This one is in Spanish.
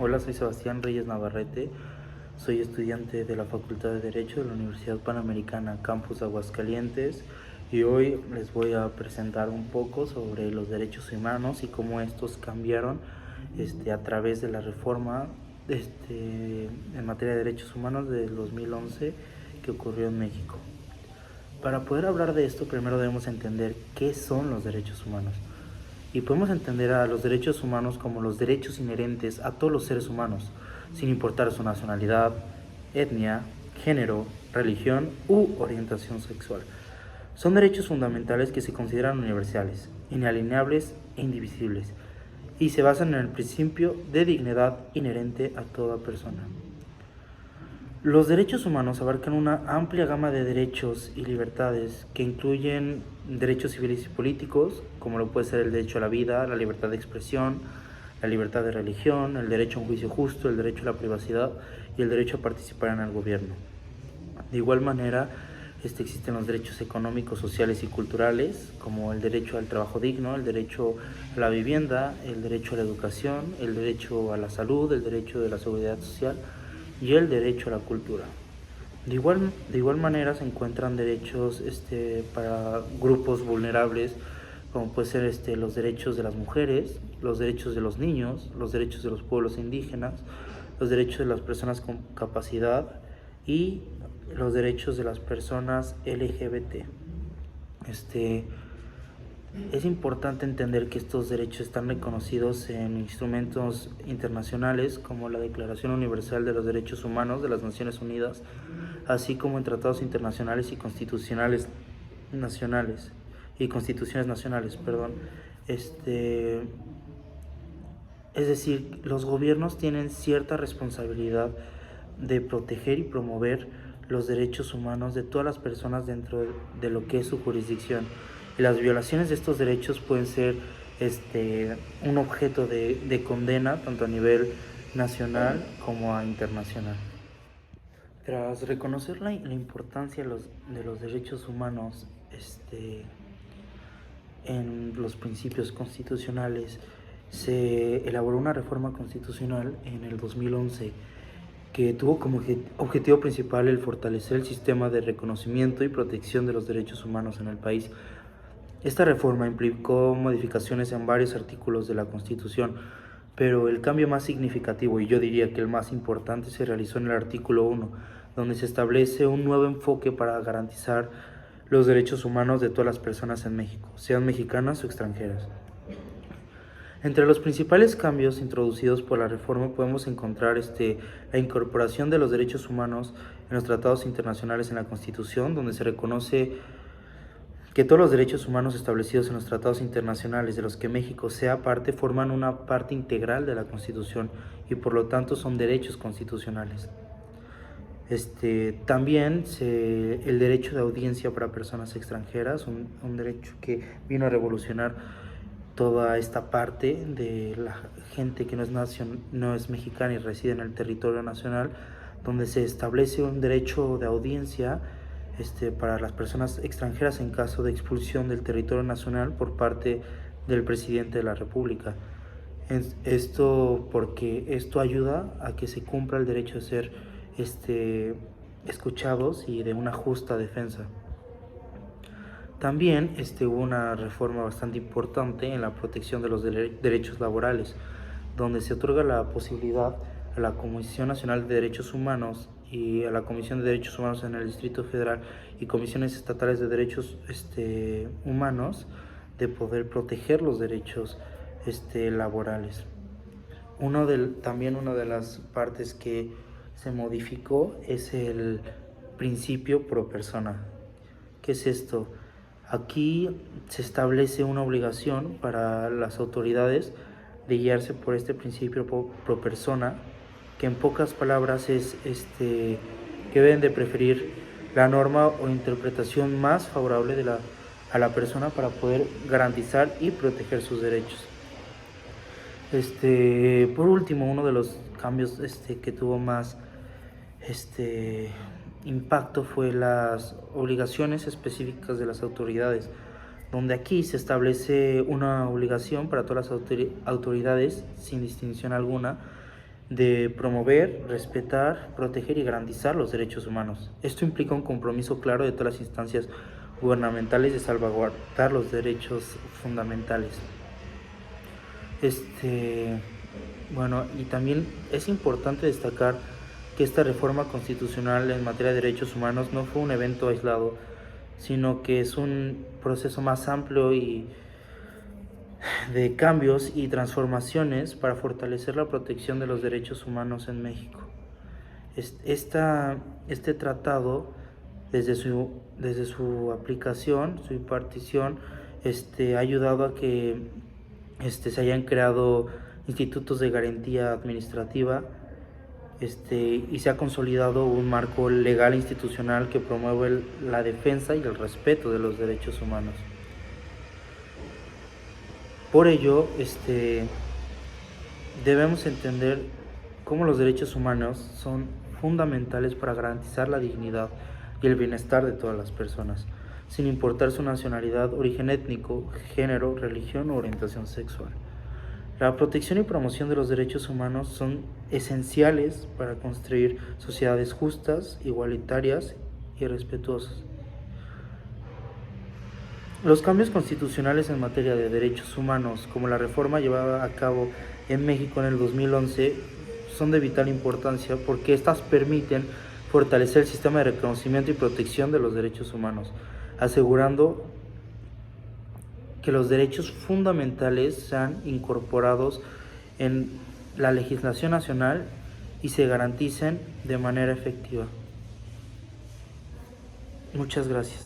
Hola, soy Sebastián Reyes Navarrete, soy estudiante de la Facultad de Derecho de la Universidad Panamericana Campus Aguascalientes y hoy les voy a presentar un poco sobre los derechos humanos y cómo estos cambiaron a través de la reforma en materia de derechos humanos del 2011 que ocurrió en México. Para poder hablar de esto, primero debemos entender qué son los derechos humanos. Y podemos entender a los derechos humanos como los derechos inherentes a todos los seres humanos, sin importar su nacionalidad, etnia, género, religión u orientación sexual. Son derechos fundamentales que se consideran universales, inalienables e indivisibles, y se basan en el principio de dignidad inherente a toda persona. Los derechos humanos abarcan una amplia gama de derechos y libertades que incluyen derechos civiles y políticos, como lo puede ser el derecho a la vida, la libertad de expresión, la libertad de religión, el derecho a un juicio justo, el derecho a la privacidad y el derecho a participar en el gobierno. De igual manera, existen los derechos económicos, sociales y culturales, como el derecho al trabajo digno, el derecho a la vivienda, el derecho a la educación, el derecho a la salud, el derecho de la seguridad social y el derecho a la cultura. De igual manera se encuentran derechos para grupos vulnerables, como puede ser los derechos de las mujeres, los derechos de los niños, los derechos de los pueblos indígenas, los derechos de las personas con capacidad y los derechos de las personas LGBT. Es importante entender que estos derechos están reconocidos en instrumentos internacionales como la Declaración Universal de los Derechos Humanos de las Naciones Unidas, así como en tratados internacionales y constituciones nacionales. Es decir, los gobiernos tienen cierta responsabilidad de proteger y promover los derechos humanos de todas las personas dentro de lo que es su jurisdicción. Y las violaciones de estos derechos pueden ser un objeto de condena tanto a nivel nacional como internacional. Tras reconocer la importancia de los derechos humanos en los principios constitucionales, se elaboró una reforma constitucional en el 2011 que tuvo como objetivo principal el fortalecer el sistema de reconocimiento y protección de los derechos humanos en el país. Esta reforma implicó modificaciones en varios artículos de la Constitución, pero el cambio más significativo, y yo diría que el más importante, se realizó en el artículo 1, donde se establece un nuevo enfoque para garantizar los derechos humanos de todas las personas en México, sean mexicanas o extranjeras. Entre los principales cambios introducidos por la reforma podemos encontrar la incorporación de los derechos humanos en los tratados internacionales en la Constitución, donde se reconoce que todos los derechos humanos establecidos en los tratados internacionales de los que México sea parte forman una parte integral de la Constitución y por lo tanto son derechos constitucionales. También el derecho de audiencia para personas extranjeras, un derecho que vino a revolucionar toda esta parte de la gente que no es mexicana y reside en el territorio nacional, donde se establece un derecho de audiencia para las personas extranjeras en caso de expulsión del territorio nacional por parte del presidente de la República. Esto porque esto ayuda a que se cumpla el derecho de ser escuchados y de una justa defensa. También hubo una reforma bastante importante en la protección de los derechos laborales, donde se otorga la posibilidad a la Comisión Nacional de Derechos Humanos y a la Comisión de Derechos Humanos en el Distrito Federal y comisiones estatales de derechos humanos de poder proteger los derechos laborales. También una de las partes que se modificó es el principio pro persona. ¿Qué es esto? Aquí se establece una obligación para las autoridades de guiarse por este principio pro persona, que en pocas palabras es que deben de preferir la norma o interpretación más favorable a la persona para poder garantizar y proteger sus derechos. Por último, uno de los cambios que tuvo más impacto fue las obligaciones específicas de las autoridades, donde aquí se establece una obligación para todas las autoridades, sin distinción alguna, de promover, respetar, proteger y garantizar los derechos humanos. Esto implica un compromiso claro de todas las instancias gubernamentales de salvaguardar los derechos fundamentales. Bueno, y también es importante destacar que esta reforma constitucional en materia de derechos humanos no fue un evento aislado, sino que es un proceso más amplio y de cambios y transformaciones para fortalecer la protección de los derechos humanos en México. Este tratado, desde su aplicación, su impartición, ha ayudado a que se hayan creado institutos de garantía administrativa, y se ha consolidado un marco legal e institucional que promueve la defensa y el respeto de los derechos humanos. Por ello, debemos entender cómo los derechos humanos son fundamentales para garantizar la dignidad y el bienestar de todas las personas, sin importar su nacionalidad, origen étnico, género, religión o orientación sexual. La protección y promoción de los derechos humanos son esenciales para construir sociedades justas, igualitarias y respetuosas. Los cambios constitucionales en materia de derechos humanos, como la reforma llevada a cabo en México en el 2011, son de vital importancia porque estas permiten fortalecer el sistema de reconocimiento y protección de los derechos humanos, asegurando que los derechos fundamentales sean incorporados en la legislación nacional y se garanticen de manera efectiva. Muchas gracias.